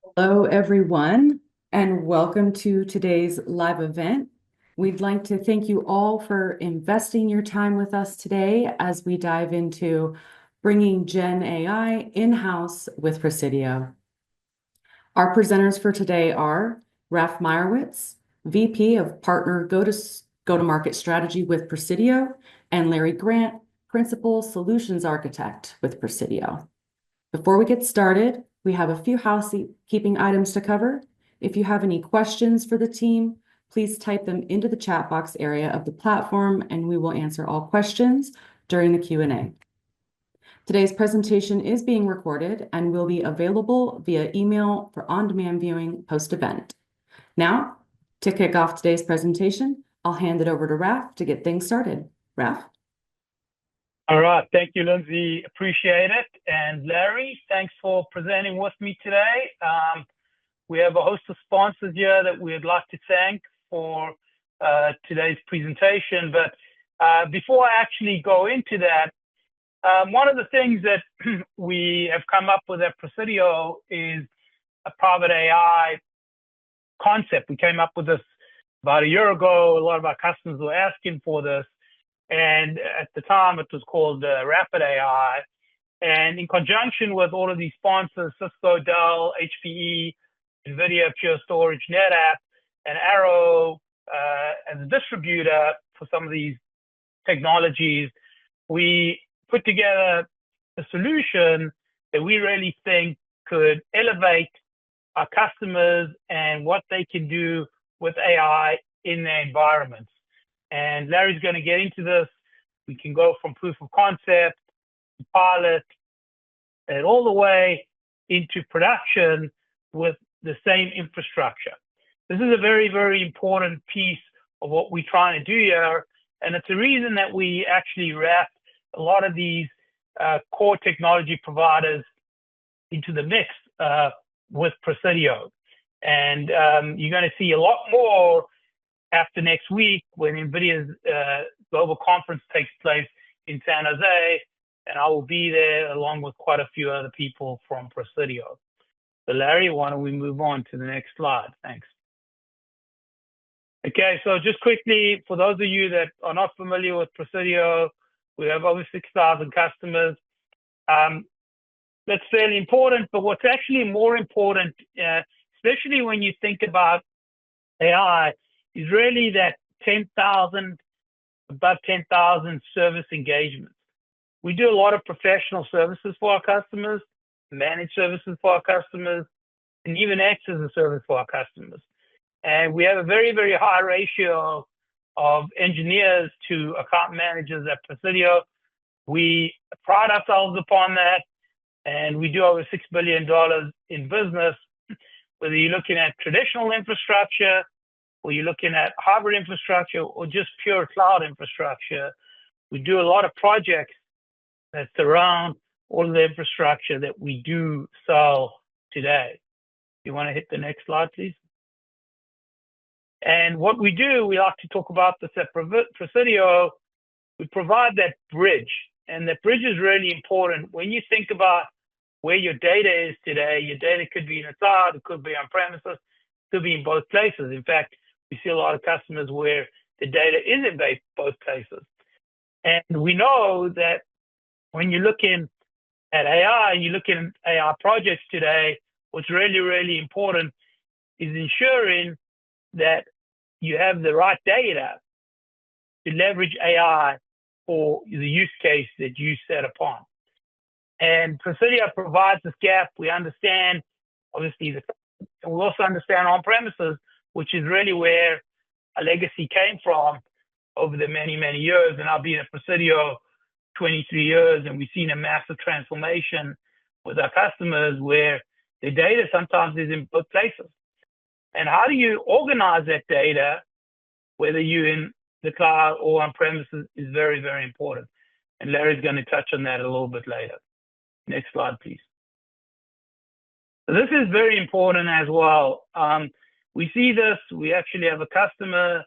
Hello, everyone, and welcome to today's live event. We'd like to thank you all for investing your time with us today as we dive into bringing Gen AI in-house with Presidio. Our presenters for today are Raph Meyerwitz, VP of Partner Go-to-Market Strategy with Presidio, and Larry Grant, Principal Solutions Architect with Presidio. Before we get started, we have a few housekeeping items to cover. If you have any questions for the team, please type them into the chat box area of the platform, and we will answer all questions during the Q&A. Today's presentation is being recorded and will be available via email for on-demand viewing post-event. Now, to kick off today's presentation, I'll hand it over to Raph to get things started. Raph? All right. Thank you, Lindsay. Appreciate it. And Larry, thanks for presenting with me today. We have a host of sponsors here that we'd like to thank for today's presentation. But before I actually go into that, one of the things that we have come up with at Presidio is a private AI concept. We came up with this about a year ago. A lot of our customers were asking for this. And at the time, it was called Rapid AI. And in conjunction with all of these sponsors, Cisco, Dell, HPE, NVIDIA, Pure Storage, NetApp, and Arrow as a distributor for some of these technologies, we put together a solution that we really think could elevate our customers and what they can do with AI in their environments. And Larry's going to get into this. We can go from proof of concept to pilot and all the way into production with the same infrastructure. This is a very, very important piece of what we're trying to do here. And it's the reason that we actually wrapped a lot of these core technology providers into the mix with Presidio. And you're going to see a lot more after next week when NVIDIA's global conference takes place in San Jose, and I will be there along with quite a few other people from Presidio. So Larry, why don't we move on to the next slide? Thanks. Okay, so just quickly, for those of you that are not familiar with Presidio, we have over 6,000 customers. That's fairly important, but what's actually more important, especially when you think about AI, is really that above 10,000 service engagements. We do a lot of professional services for our customers, managed services for our customers, and even acts as a service for our customers. And we have a very, very high ratio of engineers to account managers at Presidio. We pride ourselves upon that, and we do over $6 billion in business, whether you're looking at traditional infrastructure, or you're looking at hybrid infrastructure, or just pure cloud infrastructure. We do a lot of projects that surround all of the infrastructure that we do sell today. You want to hit the next slide, please? And what we do, we like to talk about this at Presidio. We provide that bridge, and that bridge is really important. When you think about where your data is today, your data could be in the cloud, it could be on premises, it could be in both places. In fact, we see a lot of customers where the data is in both places. And we know that when you're looking at AI, you're looking at AI projects today, what's really, really important is ensuring that you have the right data to leverage AI for the use case that you set upon. And Presidio provides this gap. We understand, obviously, we also understand on-premises, which is really where a legacy came from over the many, many years. And I've been at Presidio 23 years, and we've seen a massive transformation with our customers where the data sometimes is in both places. And how do you organize that data, whether you're in the cloud or on premises, is very, very important. And Larry's going to touch on that a little bit later. Next slide, please. So this is very important as well. We see this. We actually have a customer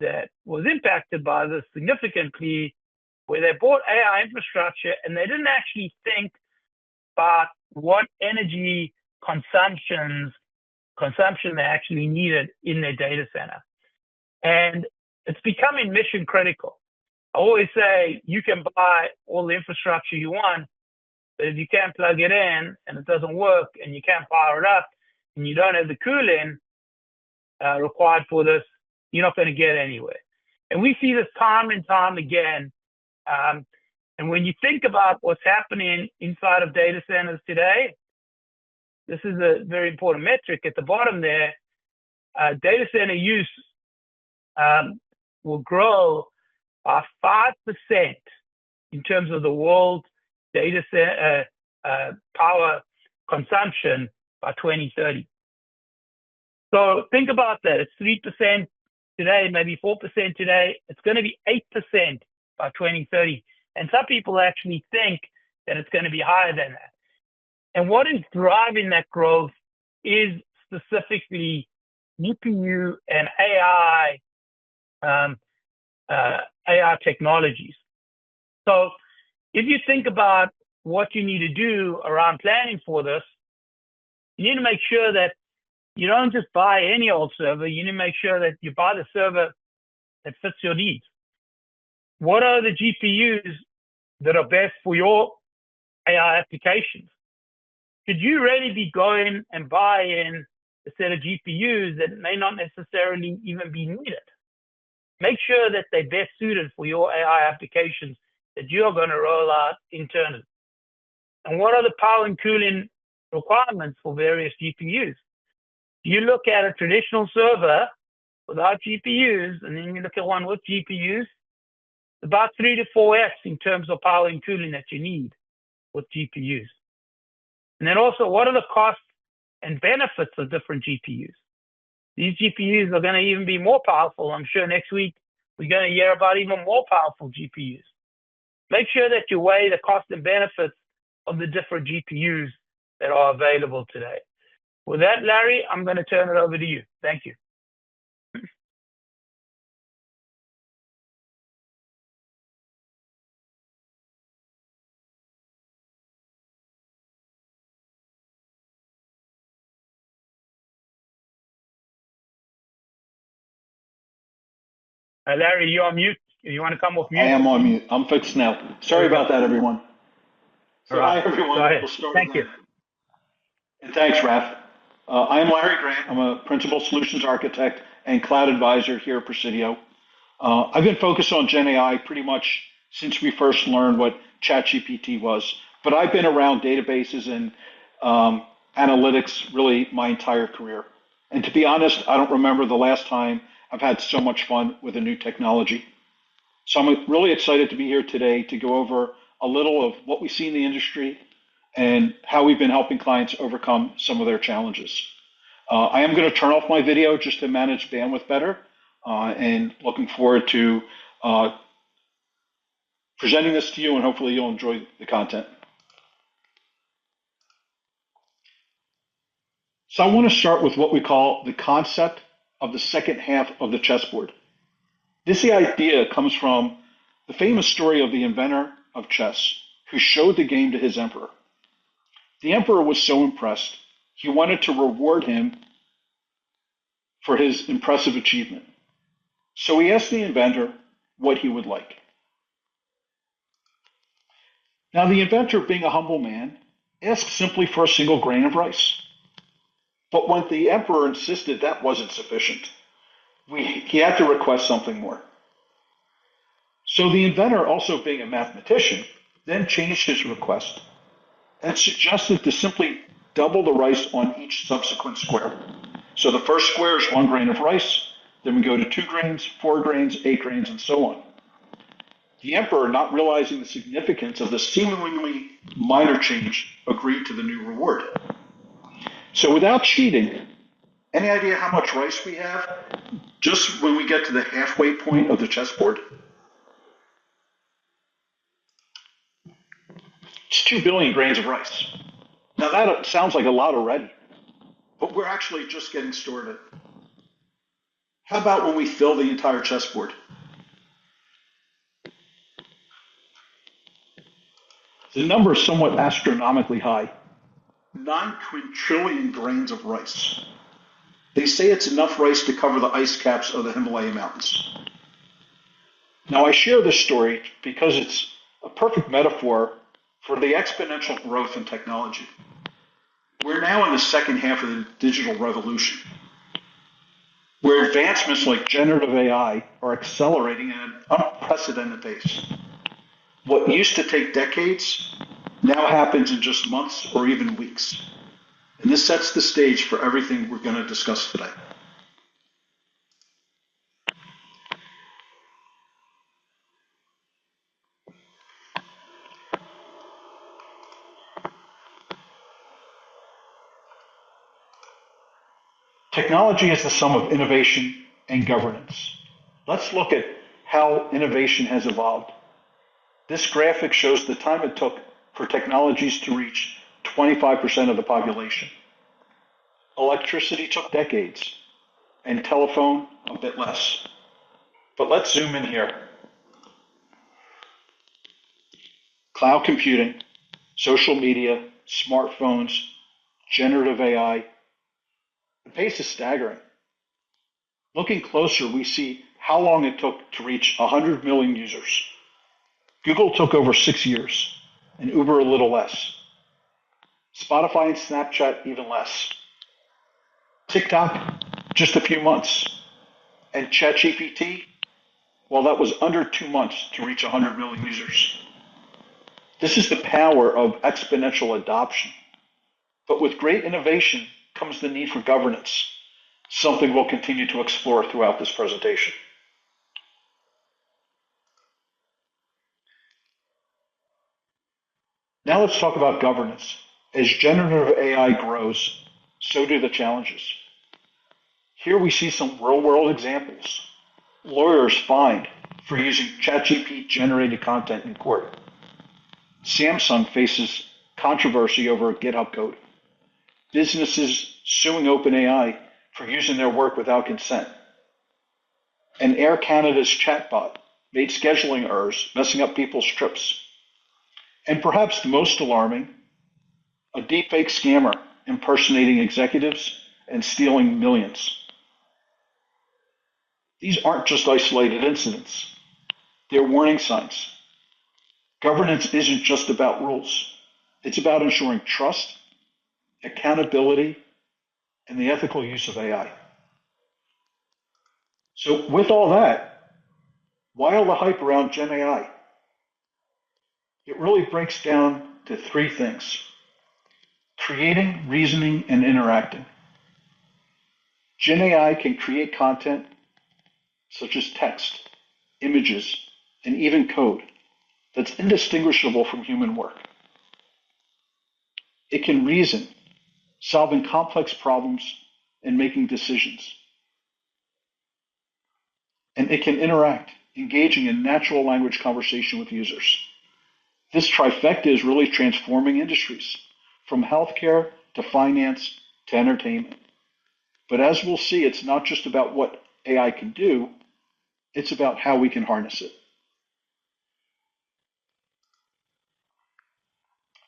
that was impacted by this significantly, where they bought AI infrastructure and they didn't actually think about what energy consumption they actually needed in their data center. And it's becoming mission critical. I always say you can buy all the infrastructure you want, but if you can't plug it in and it doesn't work and you can't power it up and you don't have the cooling required for this, you're not going to get anywhere. And we see this time and time again. And when you think about what's happening inside of data centers today, this is a very important metric at the bottom there. Data center use will grow by 5% in terms of the world's data center power consumption by 2030. So think about that. It's 3% today, maybe 4% today. It's going to be 8% by 2030. And some people actually think that it's going to be higher than that. And what is driving that growth is specifically GPU and AI technologies. So if you think about what you need to do around planning for this, you need to make sure that you don't just buy any old server. You need to make sure that you buy the server that fits your needs. What are the GPUs that are best for your AI applications? Could you really be going and buying a set of GPUs that may not necessarily even be needed? Make sure that they're best suited for your AI applications that you're going to roll out internally. And what are the power and cooling requirements for various GPUs? You look at a traditional server without GPUs, and then you look at one with GPUs, about 3 to 4x in terms of power and cooling that you need with GPUs. And then also, what are the costs and benefits of different GPUs? These GPUs are going to even be more powerful. I'm sure next week we're going to hear about even more powerful GPUs. Make sure that you weigh the cost and benefits of the different GPUs that are available today. With that, Larry, I'm going to turn it over to you. Thank you. Larry, you're on mute. You want to come off mute? I am on mute. I'm fixed now. Sorry about that, everyone. So right. Hi, everyone. Go ahead. We'll start Thank again. you. And thanks, Raph. I am Larry Grant. I'm a Principal Solutions Architect and Cloud Advisor here at Presidio. I've been focused on Gen AI pretty much since we first learned what ChatGPT was, but I've been around databases and analytics really my entire career. And to be honest, I don't remember the last time I've had so much fun with a new technology. So I'm really excited to be here today to go over a little of what we see in the industry and how we've been helping clients overcome some of their challenges. I am going to turn off my video just to manage bandwidth better, and looking forward to presenting this to you, and hopefully you'll enjoy the content. So I want to start with what we call the concept of the second half of the chessboard. This idea comes from the famous story of the inventor of chess, who showed the game to his emperor. The emperor was so impressed, he wanted to reward him for his impressive achievement. So he asked the inventor what he would like. Now, the inventor, being a humble man, asked simply for a single grain of rice. But when the emperor insisted that wasn't sufficient, he had to request something more. So the inventor, also being a mathematician, then changed his request and suggested to simply double the rice on each subsequent square. So the first square is 1 grain of rice, then we go to 2 grains, 4 grains, 8 grains, and so on. The emperor, not realizing the significance of this seemingly minor change, agreed to the new reward. So without cheating, any idea how much rice we have just when we get to the halfway point of the chessboard? It's 2 billion grains of rice. Now that sounds like a lot already, but we're actually just getting started. How about when we fill the entire chessboard? The number is somewhat astronomically high. 9 quintillion grains of rice. They say it's enough rice to cover the ice caps of the Himalaya mountains. Now, I share this story because it's a perfect metaphor for the exponential growth in technology. We're now in the second half of the digital revolution, where advancements like generative AI are accelerating at an unprecedented pace. What used to take decades now happens in just months or even weeks. And this sets the stage for everything we're going to discuss today. Technology is the sum of innovation and governance. Let's look at how innovation has evolved. This graphic shows the time it took for technologies to reach 25% of the population. Electricity took decades, and telephone a bit less. But let's zoom in here. Cloud computing, social media, smartphones, generative AI. The pace is staggering. Looking closer, we see how long it took to reach 100 million users. Google took over 6 years, and Uber a little less. Spotify and Snapchat even less. TikTok, just a few months. And ChatGPT, well, that was under 2 months to reach 100 million users. This is the power of exponential adoption. But with great innovation comes the need for governance, something we'll continue to explore throughout this presentation. Now let's talk about governance. As generative AI grows, so do the challenges. Here we see some real-world examples. Lawyers fined for using ChatGPT-generated content in court. Samsung faces controversy over a GitHub code. Businesses suing OpenAI for using their work without consent. And Air Canada's chatbot made scheduling errors, messing up people's trips. And perhaps the most alarming, a deepfake scammer impersonating executives and stealing millions. These aren't just isolated incidents. They're warning signs. Governance isn't just about rules. It's about ensuring trust, accountability, and the ethical use of AI. So with all that, why all the hype around Gen AI? It really breaks down to 3 things: creating, reasoning, and interacting. Gen AI can create content such as text, images, and even code that's indistinguishable from human work. It can reason, solving complex problems and making decisions. And it can interact, engaging in natural language conversation with users. This trifecta is really transforming industries, from healthcare to finance to entertainment. But as we'll see, it's not just about what AI can do, it's about how we can harness it.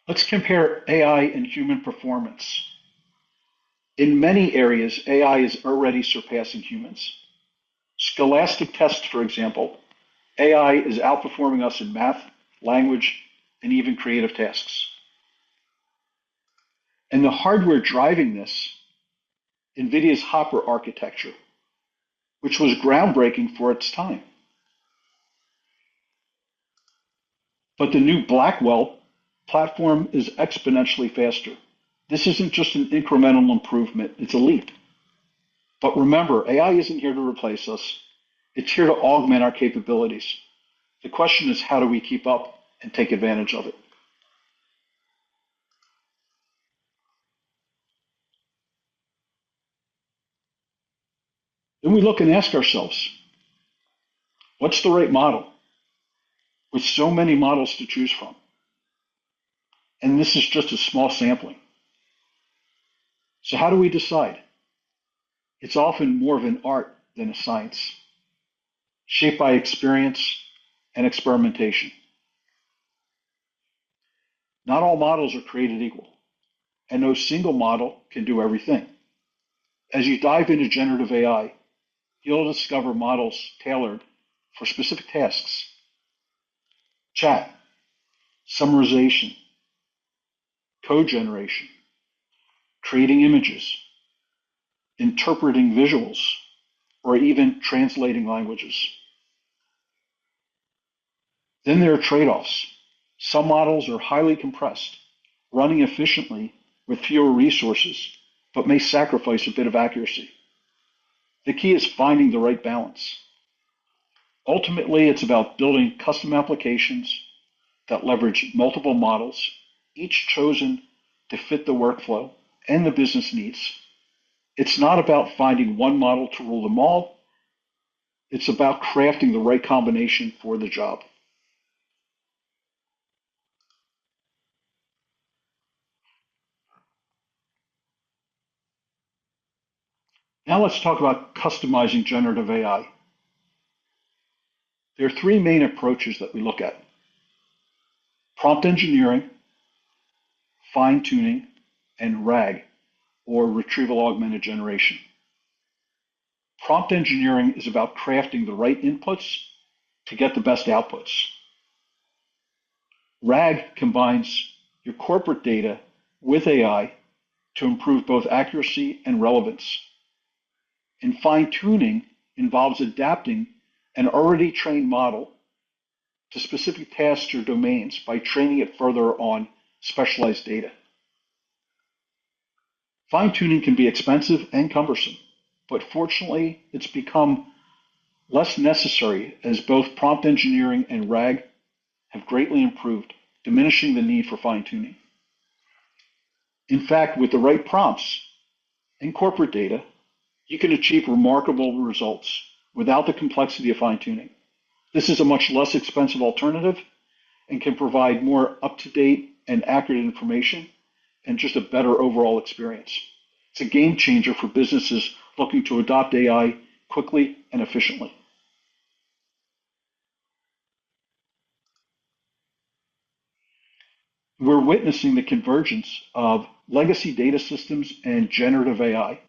Let's compare AI and human performance. In many areas, AI is already surpassing humans. Scholastic tests, for example, AI is outperforming us in math, language, and even creative tasks. And the hardware driving this, NVIDIA's Hopper architecture, which was groundbreaking for its time. But the new Blackwell platform is exponentially faster. This isn't just an incremental improvement, it's a leap. But remember, AI isn't here to replace us. It's here to augment our capabilities. The question is, how do we keep up and take advantage of it? Then we look and ask ourselves, what's the right model? With so many models to choose from. And this is just a small sampling. So how do we decide? It's often more of an art than a science, shaped by experience and experimentation. Not all models are created equal. and no single model can do everything. As you dive into generative AI, you'll discover models tailored for specific tasks: chat, summarization, code generation, creating images, interpreting visuals, or even translating languages. Then there are trade-offs. Some models are highly compressed, running efficiently with fewer resources, but may sacrifice a bit of accuracy. The key is finding the right balance. Ultimately, it's about building custom applications that leverage multiple models, each chosen to fit the workflow and the business needs. It's not about finding one model to rule them all. It's about crafting the right combination for the job. Now let's talk about customizing generative AI. There are three main approaches that we look at: prompt engineering, fine-tuning, and RAG, or retrieval augmented generation. Prompt engineering is about crafting the right inputs to get the best outputs. RAG combines your corporate data with AI to improve both accuracy and relevance. And fine-tuning involves adapting an already trained model to specific tasks or domains by training it further on specialized data. Fine-tuning can be expensive and cumbersome, but fortunately, it's become less necessary as both prompt engineering and RAG have greatly improved, diminishing the need for fine-tuning. In fact, with the right prompts and corporate data, you can achieve remarkable results without the complexity of fine-tuning. This is a much less expensive alternative and can provide more up-to-date and accurate information and just a better overall experience. It's a game changer for businesses looking to adopt AI quickly and efficiently. We're witnessing the convergence of legacy data systems and generative AI.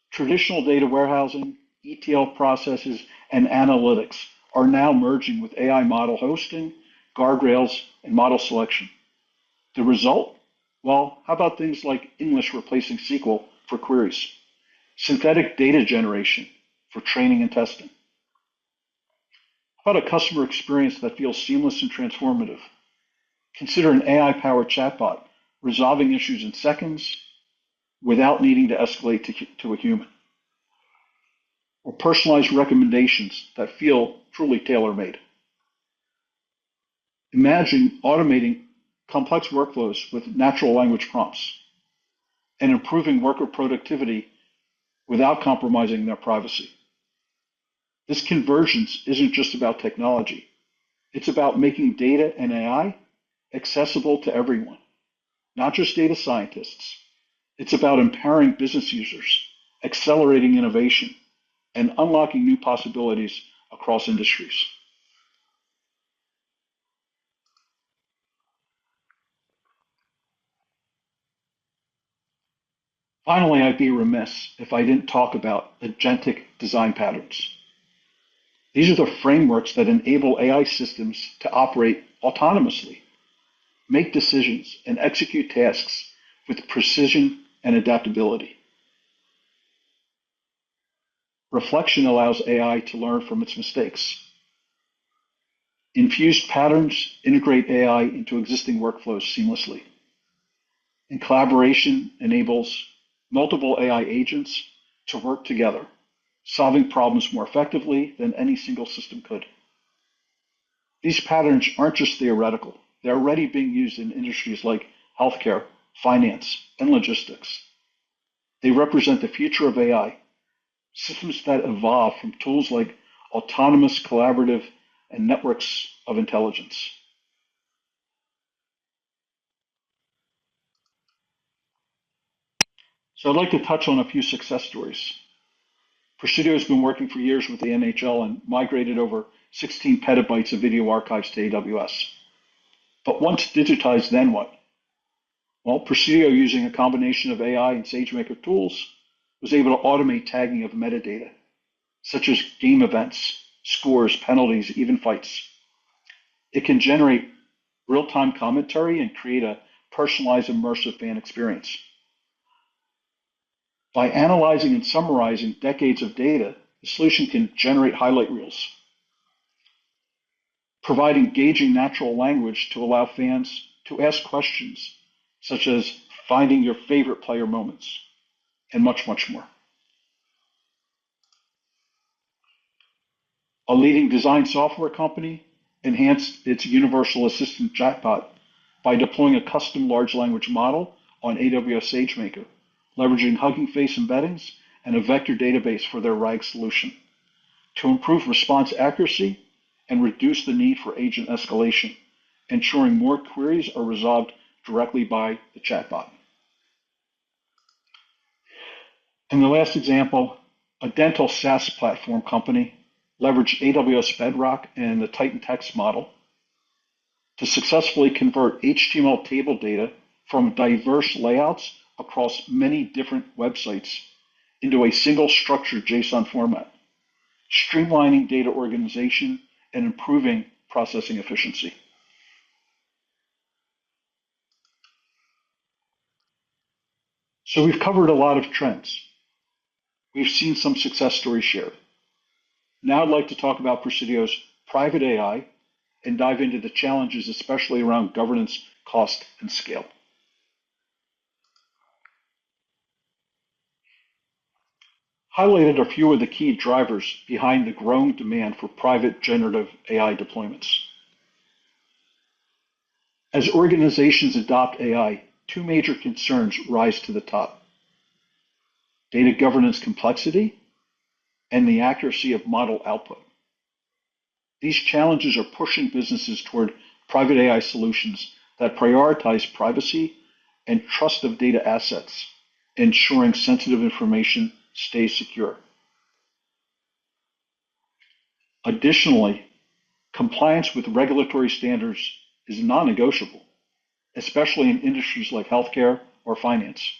Traditional data warehousing, ETL processes, and analytics are now merging with AI model hosting, guardrails, and model selection. The result? Well, how about things like English replacing SQL for queries, synthetic data generation for training and testing? How about a customer experience that feels seamless and transformative? Consider an AI-powered chatbot resolving issues in seconds without needing to escalate to a human. Or personalized recommendations that feel truly tailor-made. Imagine automating complex workflows with natural language prompts and improving worker productivity without compromising their privacy. This convergence isn't just about technology. It's about making data and AI accessible to everyone, not just data scientists. It's about empowering business users, accelerating innovation, and unlocking new possibilities across industries. Finally, I'd be remiss if I didn't talk about agentic design patterns. These are the frameworks that enable AI systems to operate autonomously, make decisions, and execute tasks with precision and adaptability. Reflection allows AI to learn from its mistakes. Infused patterns integrate AI into existing workflows seamlessly. And collaboration enables multiple AI agents to work together, solving problems more effectively than any single system could. These patterns aren't just theoretical. They're already being used in industries like healthcare, finance, and logistics. They represent the future of AI, systems that evolve from tools like autonomous, collaborative, and networks of intelligence. So I'd like to touch on a few success stories. Presidio has been working for years with the NHL and migrated over 16 petabytes of video archives to AWS. But once digitized, then what? Well, Presidio, using a combination of AI and SageMaker tools, was able to automate tagging of metadata, such as game events, scores, penalties, even fights. It can generate real-time commentary and create a personalized, immersive fan experience. By analyzing and summarizing decades of data, the solution can generate highlight reels, provide engaging natural language to allow fans to ask questions such as finding your favorite player moments, and much, much more. A leading design software company enhanced its universal assistant chatbot by deploying a custom large language model on AWS SageMaker, leveraging Hugging Face embeddings and a vector database for their RAG solution to improve response accuracy and reduce the need for agent escalation, ensuring more queries are resolved directly by the chatbot. And the last example, a dental SaaS platform company leveraged AWS Bedrock and the Titan text model to successfully convert HTML table data from diverse layouts across many different websites into a single structured JSON format, streamlining data organization and improving processing efficiency. So we've covered a lot of trends. We've seen some success stories shared. Now I'd like to talk about Presidio's private AI and dive into the challenges, especially around governance, cost, and scale. Highlighted a few of the key drivers behind the growing demand for private generative AI deployments. As organizations adopt AI, two major concerns rise to the top: data governance complexity and the accuracy of model output. These challenges are pushing businesses toward private AI solutions that prioritize privacy and trust of data assets, ensuring sensitive information stays secure. Additionally, compliance with regulatory standards is non-negotiable, especially in industries like healthcare or finance.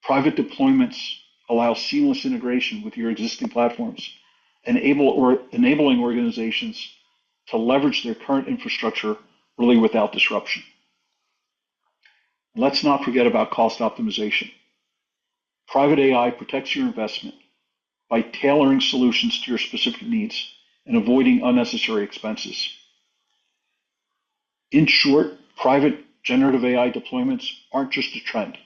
Private deployments allow seamless integration with your existing platforms, enabling organizations to leverage their current infrastructure really without disruption. Let's not forget about cost optimization. Private AI protects your investment by tailoring solutions to your specific needs and avoiding unnecessary expenses. In short, private generative AI deployments aren't just a trend.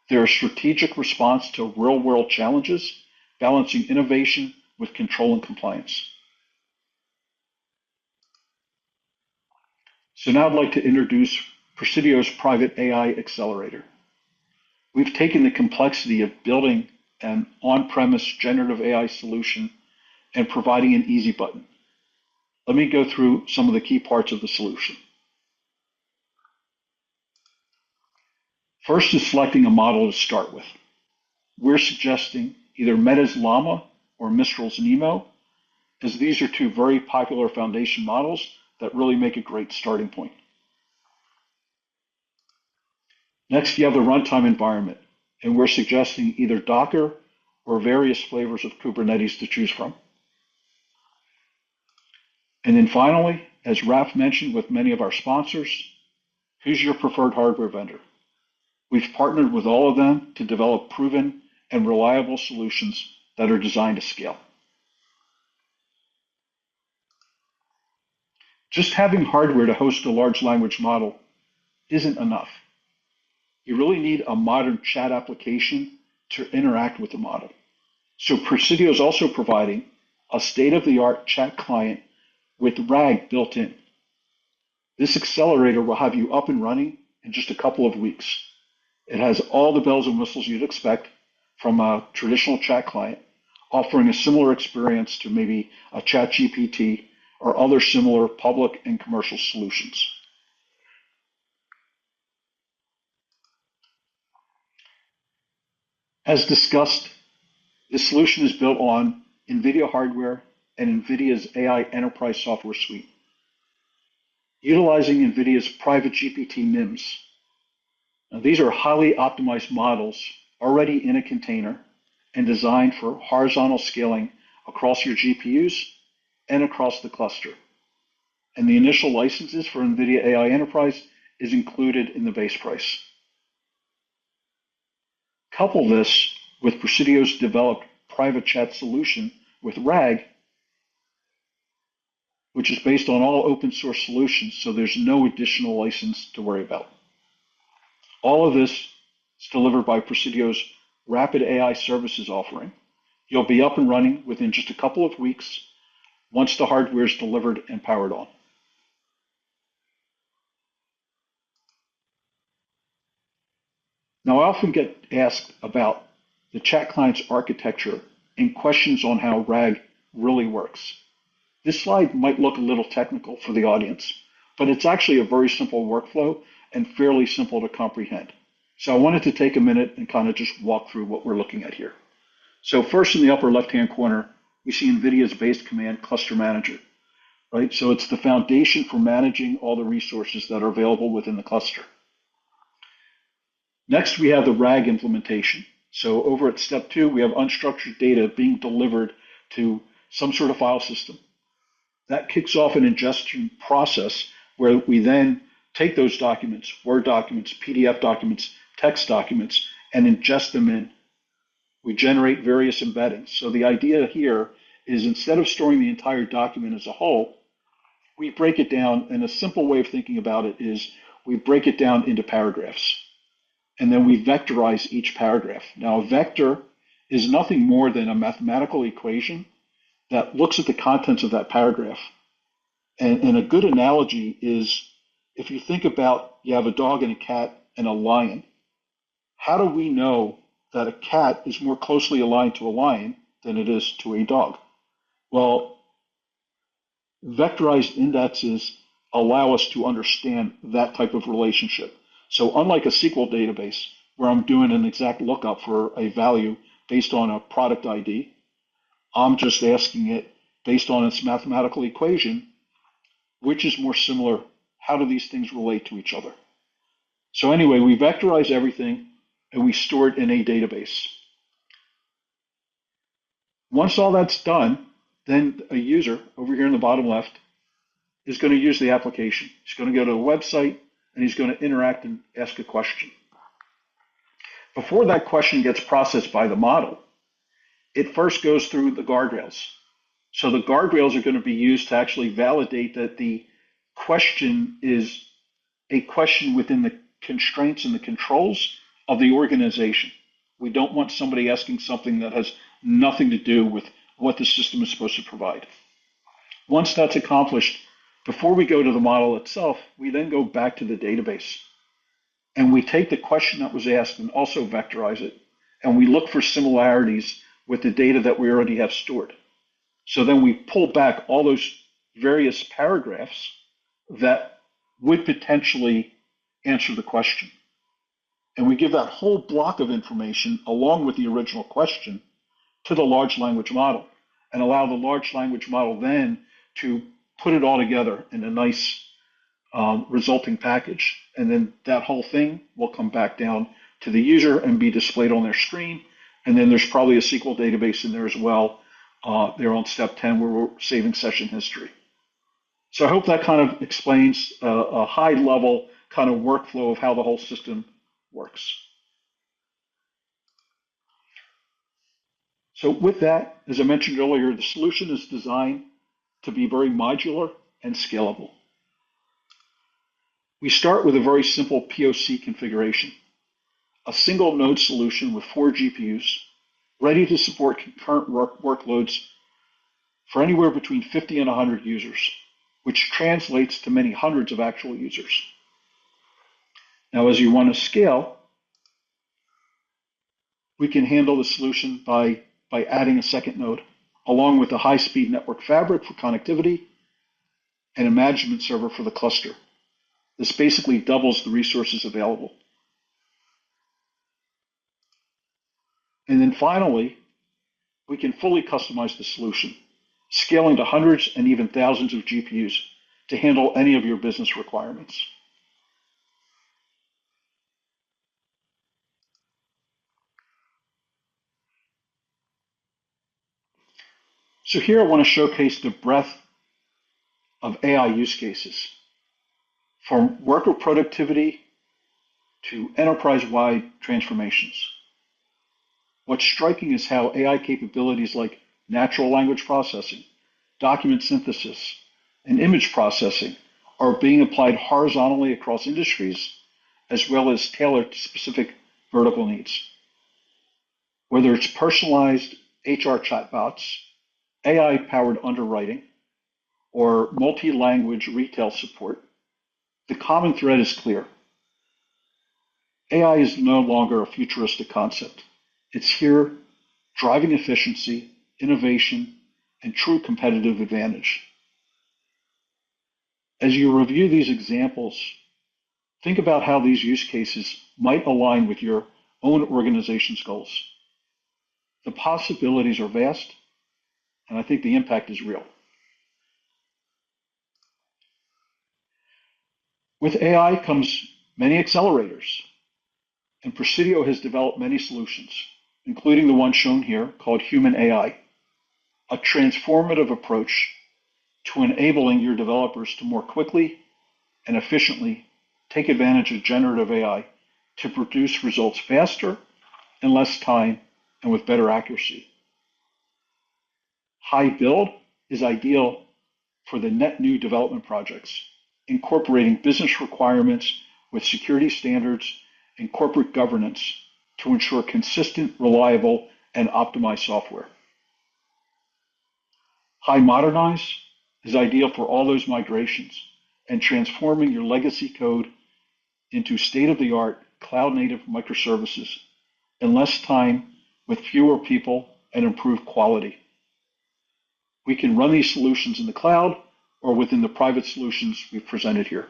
They're a strategic response to real-world challenges, balancing innovation with control and compliance. So now I'd like to introduce Presidio's Private AI Accelerator. We've taken the complexity of building an on-premise generative AI solution and providing an easy button. Let me go through some of the key parts of the solution. First is selecting a model to start with. We're suggesting either Meta's Llama or Mistral's Nemo, as these are two very popular foundation models that really make a great starting point. Next, you have the runtime environment, and we're suggesting either Docker or various flavors of Kubernetes to choose from. And then finally, as Raph mentioned with many of our sponsors, who's your preferred hardware vendor? We've partnered with all of them to develop proven and reliable solutions that are designed to scale. Just having hardware to host a large language model isn't enough. You really need a modern chat application to interact with the model. So Presidio is also providing a state-of-the-art chat client with RAG built in. This accelerator will have you up and running in just a couple of weeks. It has all the bells and whistles you'd expect from a traditional chat client, offering a similar experience to maybe a ChatGPT or other similar public and commercial solutions. As discussed, this solution is built on NVIDIA hardware and NVIDIA's AI enterprise software suite. Utilizing NVIDIA's private GPT NIMs, Now, these are highly optimized models already in a container and designed for horizontal scaling across your GPUs and across the cluster. And the initial licenses for NVIDIA AI Enterprise is included in the base price. Couple this with Presidio's developed private chat solution with RAG, which is based on all open source solutions, so there's no additional license to worry about. All of this is delivered by Presidio's Rapid AI Services offering. You'll be up and running within just a couple of weeks once the hardware is delivered and powered on. Now, I often get asked about the chat client's architecture and questions on how RAG really works. This slide might look a little technical for the audience, but it's actually a very simple workflow and fairly simple to comprehend. So I wanted to take a minute and kind of just walk through what we're looking at here. So first, in the upper left-hand corner, we see NVIDIA's base command cluster manager, right? So it's the foundation for managing all the resources that are available within the cluster. Next, we have the RAG implementation. So over at step 2, we have unstructured data being delivered to some sort of file system. That kicks off an ingestion process where we then take those documents, Word documents, PDF documents, text documents, and ingest them in. We generate various embeddings. So the idea here is instead of storing the entire document as a whole, we break it down, and a simple way of thinking about it is we break it down into paragraphs. And then we vectorize each paragraph. Now, a vector is nothing more than a mathematical equation that looks at the contents of that paragraph. And a good analogy is if you think about you have a dog and a cat and a lion, how do we know that a cat is more closely aligned to a lion than it is to a dog? Well, vectorized indexes allow us to understand that type of relationship. So unlike a SQL database where I'm doing an exact lookup for a value based on a product ID, I'm just asking it based on its mathematical equation, which is more similar? How do these things relate to each other? So anyway, we vectorize everything and we store it in a database. Once all that's done, then a user over here in the bottom left is going to use the application. He's going to go to a website and he's going to interact and ask a question. Before that question gets processed by the model, it first goes through the guardrails. So the guardrails are going to be used to actually validate that the question is a question within the constraints and the controls of the organization. We don't want somebody asking something that has nothing to do with what the system is supposed to provide. Once that's accomplished, before we go to the model itself, we then go back to the database. And we take the question that was asked and also vectorize it. And we look for similarities with the data that we already have stored. So then we pull back all those various paragraphs that would potentially answer the question. And we give that whole block of information along with the original question to the large language model and allow the large language model then to put it all together in a nice resulting package. And then that whole thing will come back down to the user and be displayed on their screen. And then there's probably a SQL database in there as well. They're on step 10 where we're saving session history. So I hope that kind of explains a high level kind of workflow of how the whole system works. So with that, as I mentioned earlier, the solution is designed to be very modular and scalable. We start with a very simple POC configuration, a single node solution with 4 GPUs, ready to support concurrent workloads for anywhere between 50 and 100 users, which translates to many hundreds of actual users. Now, as you want to scale, we can handle the solution by adding a second node, along with a high-speed network fabric for connectivity and a management server for the cluster. This basically doubles the resources available. And then finally, we can fully customize the solution, scaling to hundreds and even thousands of GPUs to handle any of your business requirements. So here I want to showcase the breadth of AI use cases, from worker productivity to enterprise-wide transformations. What's striking is how AI capabilities like natural language processing, document synthesis, and image processing are being applied horizontally across industries, as well as tailored to specific vertical needs. Whether it's personalized HR chatbots, AI-powered underwriting, or multi-language retail support, the common thread is clear. AI is no longer a futuristic concept. It's here, driving efficiency, innovation, and true competitive advantage. As you review these examples, think about how these use cases might align with your own organization's goals. The possibilities are vast, and I think the impact is real. With AI comes many accelerators, and Presidio has developed many solutions, including the one shown here called Human AI, a transformative approach to enabling your developers to more quickly and efficiently take advantage of generative AI to produce results faster in less time and with better accuracy. High build is ideal for the net new development projects, incorporating business requirements with security standards and corporate governance to ensure consistent, reliable, and optimized software. High modernize is ideal for all those migrations and transforming your legacy code into state-of-the-art cloud-native microservices in less time with fewer people and improved quality. We can run these solutions in the cloud or within the private solutions we've presented here.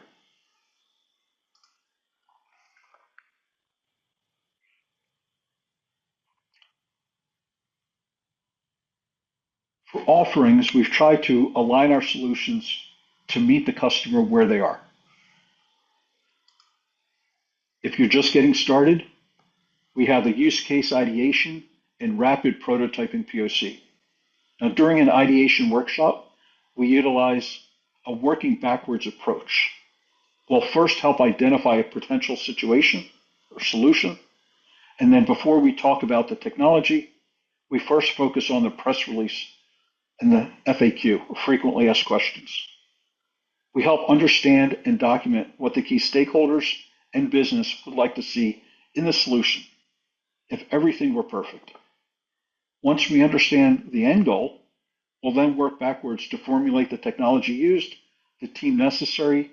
For offerings, we've tried to align our solutions to meet the customer where they are. If you're just getting started, we have the use case ideation and rapid prototyping POC. Now, during an ideation workshop, we utilize a working backwards approach. We'll first help identify a potential situation or solution, and then before we talk about the technology, we first focus on the press release and the FAQ, or frequently asked questions. We help understand and document what the key stakeholders and business would like to see in the solution if everything were perfect. Once we understand the end goal, we'll then work backwards to formulate the technology used, the team necessary,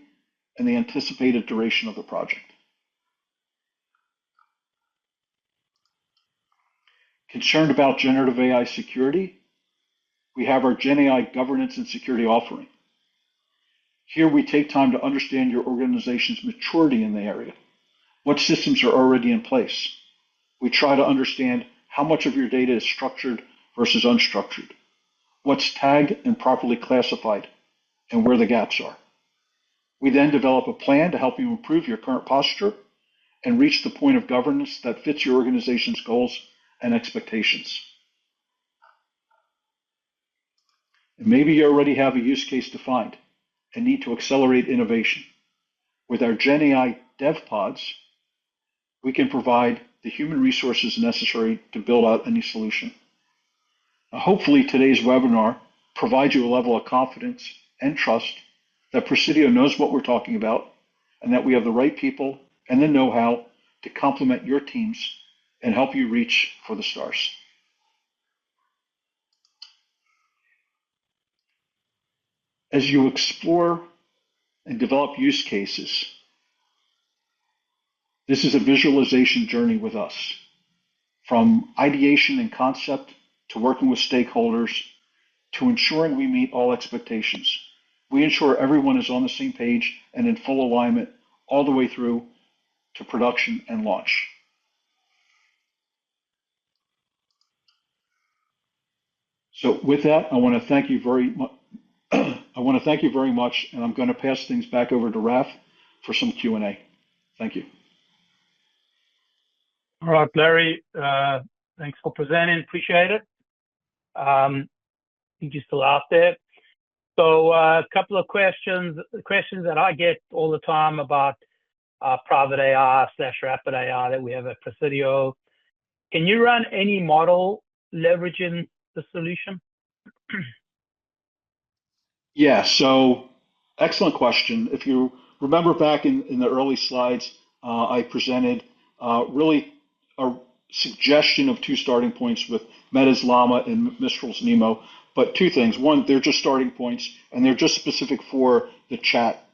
and the anticipated duration of the project. Concerned about generative AI security, we have our Gen AI governance and security offering. Here we take time to understand your organization's maturity in the area. What systems are already in place? We try to understand how much of your data is structured versus unstructured, what's tagged and properly classified, and where the gaps are. We then develop a plan to help you improve your current posture and reach the point of governance that fits your organization's goals and expectations. And maybe you already have a use case defined and need to accelerate innovation. With our Gen AI Dev Pods, we can provide the human resources necessary to build out any solution. Now, hopefully today's webinar provides you a level of confidence and trust that Presidio knows what we're talking about and that we have the right people and the know-how to complement your teams and help you reach for the stars. As you explore and develop use cases, this is a visualization journey with us, from ideation and concept to working with stakeholders to ensuring we meet all expectations. We ensure everyone is on the same page and in full alignment all the way through to production and launch. So with that, I want to thank you very much. And I'm going to pass things back over to Raph for some Q&A. Thank you. All right, Larry, thanks for presenting. Appreciate it. think you're still out there. So a couple of questions that I get all the time about private AI / rapid AI that we have at Presidio. Can you run any model leveraging the solution? Yeah, so excellent question. If you remember back in the early slides, I presented really a suggestion of two starting points with Meta's Llama and Mistral's Nemo. But two things. One, they're just starting points, and they're just specific for the chat.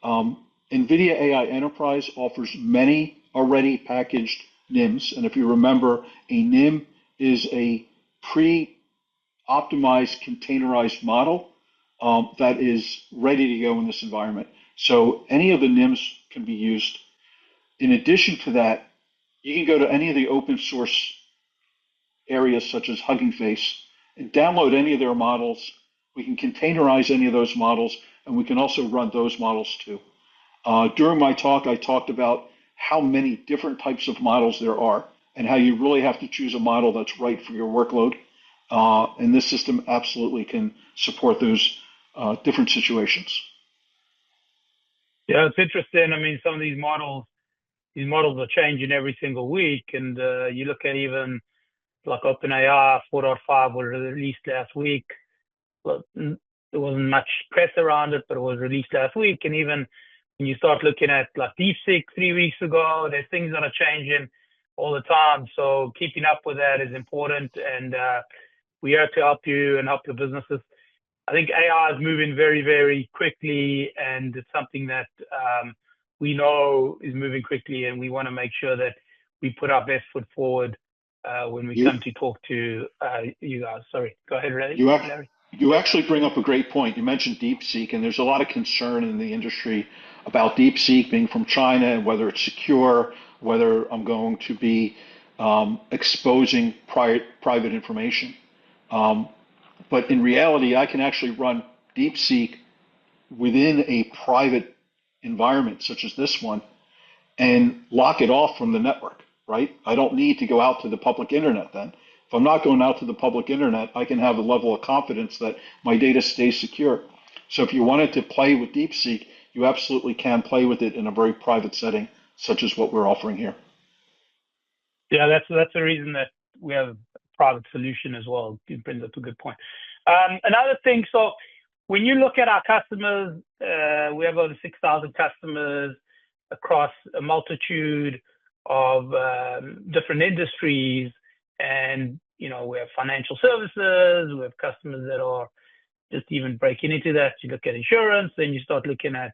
NVIDIA AI Enterprise offers many already packaged NIMs. And if you remember, a NIM is a pre-optimized containerized model that is ready to go in this environment. So any of the NIMs can be used. In addition to that, you can go to any of the open source areas such as Hugging Face and download any of their models. We can containerize any of those models, and we can also run those models too. During my talk, I talked about how many different types of models there are and how you really have to choose a model that's right for your workload. And this system absolutely can support those different situations. Yeah, it's interesting. I mean, some of these models are changing every single week. And you look at even like OpenAI 4.5 was released last week. Well, there wasn't much press around it, but it was released last week. And even when you start looking at like DeepSeek 3 weeks ago, there's things that are changing all the time. So keeping up with that is important. And we are to help you and help your businesses. I think AI is moving very, very quickly, and it's something that we know is moving quickly, and we want to make sure that we put our best foot forward when we come to talk to you guys. Sorry, go ahead, Larry. You actually bring up a great point. You mentioned DeepSeek, and there's a lot of concern in the industry about DeepSeek being from China and whether it's secure, whether I'm going to be exposing private information. But in reality, I can actually run DeepSeek within a private environment such as this one and lock it off from the network, right? I don't need to go out to the public internet then. If I'm not going out to the public internet, I can have a level of confidence that my data stays secure. So if you wanted to play with DeepSeek, you absolutely can play with it in a very private setting, such as what we're offering here. Yeah, that's the reason that we have a private solution as well. It brings up a good point. Another thing, so when you look at our customers, we have over 6,000 customers across a multitude of different industries. And, you know, we have financial services, we have customers that are just even breaking into that. You look at insurance, then you start looking at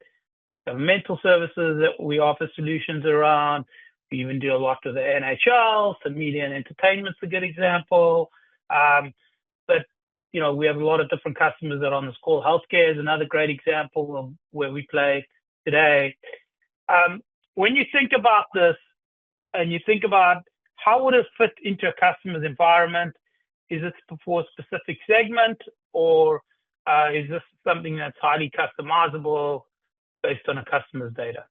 governmental services that we offer solutions around. We even do a lot with the NHL, so media and entertainment's a good example. But, you know, we have a lot of different customers that are on this call. Healthcare is another great example of where we play today. When you think about this and you think about how would it fit into a customer's environment, is it for a specific segment, or is this something that's highly customizable based on a customer's data?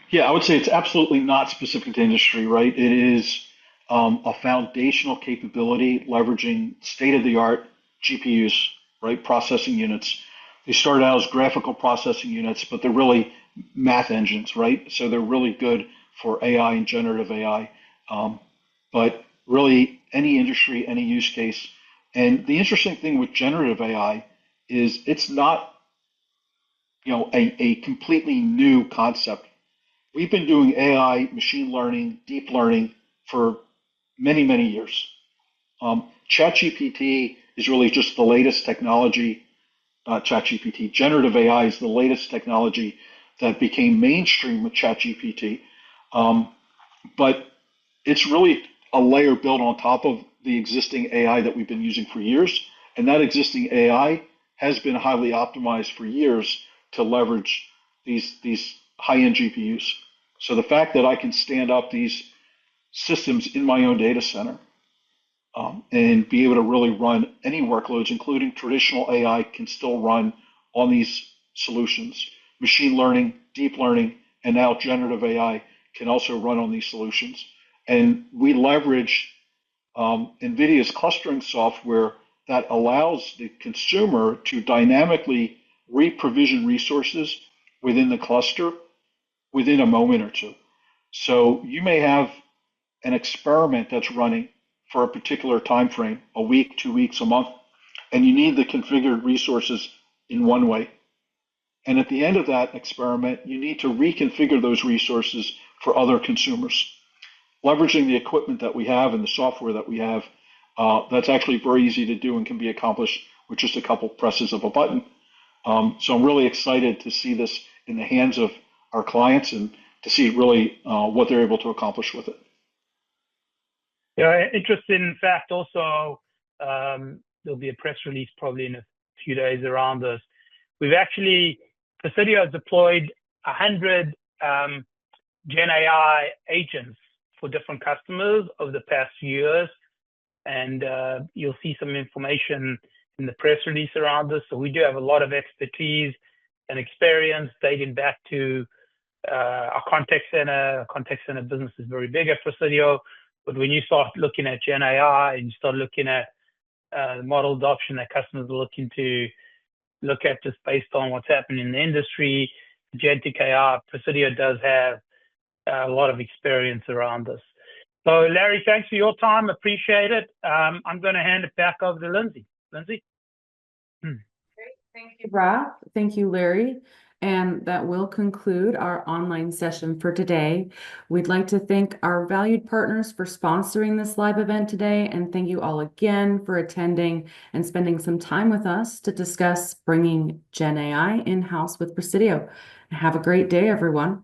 Yeah, I would say it's absolutely not specific to industry, right? It is a foundational capability leveraging state-of-the-art GPUs, right? Processing units. They started out as graphical processing units, but they're really math engines, right? So they're really good for AI and generative AI. But really, any industry, any use case. And the interesting thing with generative AI is it's not, you know, a completely new concept. We've been doing AI, machine learning, deep learning for many, many years. ChatGPT is really just the latest technology. ChatGPT, generative AI is the latest technology that became mainstream with ChatGPT. But it's really a layer built on top of the existing AI that we've been using for years. And that existing AI has been highly optimized for years to leverage these high-end GPUs. So the fact that I can stand up these systems in my own data center and be able to really run any workloads, including traditional AI, can still run on these solutions. Machine learning, deep learning, and now generative AI can also run on these solutions. And we leverage NVIDIA's clustering software that allows the consumer to dynamically re-provision resources within the cluster within a moment or two. So you may have an experiment that's running for a particular time frame, a week, 2 weeks, a month, and you need the configured resources in one way. And at the end of that experiment, you need to reconfigure those resources for other consumers. Leveraging the equipment that we have and the software that we have, that's actually very easy to do and can be accomplished with just a couple presses of a button. So I'm really excited to see this in the hands of our clients and to see really what they're able to accomplish with it. Yeah, interesting fact also, there'll be a press release probably in a few days around this. We've actually, Presidio has deployed 100 Gen AI agents for different customers over the past few years. And you'll see some information in the press release around this. So we do have a lot of expertise and experience dating back to our contact center. Our contact center business is very big at Presidio. But when you start looking at Gen AI and you start looking at model adoption that customers are looking to look at just based on what's happening in the industry, agentic AI, Presidio does have a lot of experience around this. So Larry, thanks for your time. Appreciate it. I'm going to hand it back over to Lindsay. Lindsay? Great. Thank you, Raph. Thank you, Larry. And that will conclude our online session for today. We'd like to thank our valued partners for sponsoring this live event today. And thank you all again for attending and spending some time with us to discuss bringing Gen AI in-house with Presidio. Have a great day, everyone.